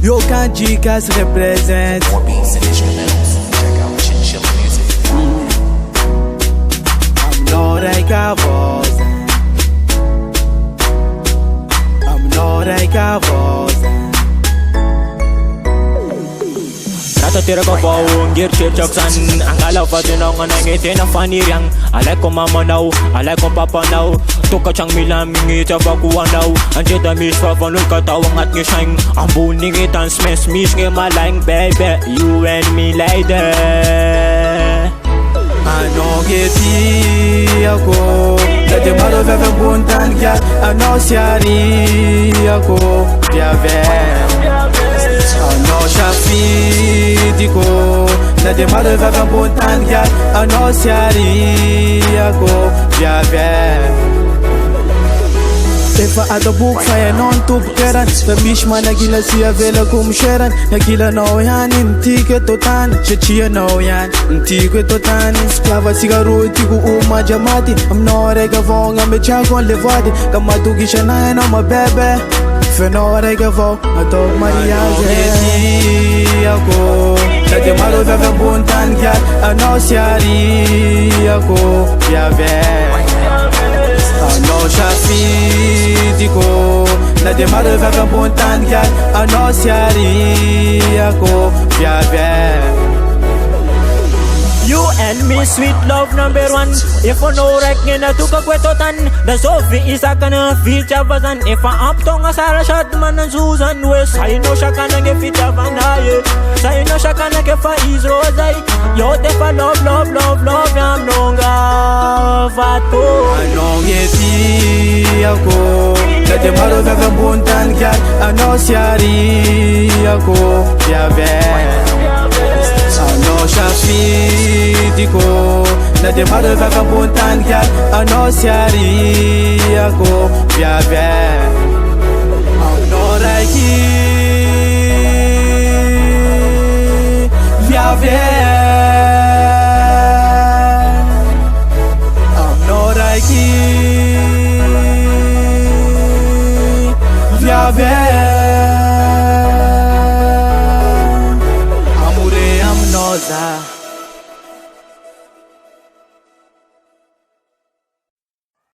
Yo Canjicas represent. More beats and instrumentals. Check out Chinchilla Music. I'm not like a voz. I'm not like a voz. Natatira ko pa ngir chirchoksan. Ang alaw pa din ako nangiti na faniriang. Alay ko mamanaw, alay ko papanaw. Tuka siyang milamingit sa bakuanaw. Andiyan damis pa panul katawang at ngisang. Ang buning itan smes nge malang baby. You and me like that. Ano geti ako. Dati malo veve buntan kya. Ano siyari ako. Piave. Ano shafidi ko. Dati malo veve buntan kya. Ano siyari ako. Piave. If I had a book fire non to keran the bishma nagila siya vela kum sharan nagila no yan intike totan chichia no yan intike totan sklava sigaro tiku uma jamati I'm not a gavong I'm a chagon levadi kamatu gisha na no my baby fe no a gavong ato maria ako dati malo veve buntan kya ano siari ako piave ano shafidi ko na de mare veve buntan kya ano siari ako piave. You and me, sweet love number one. If I know rek na tuka kwetotan, the Sophie is a kana feature bazan. If I up tonga Sarah shot man and Susan West, I know shakana ke feature vanaye. I know shakana ke fa is rosai. Yo defa love, love, love, love, yam nonga vato. Ano geti ako, dati malo veve buntan kya ano siari ako piave. Ano shafidi ko na de mare veve buntan kya ano siari ako piave. Ano reiki piave.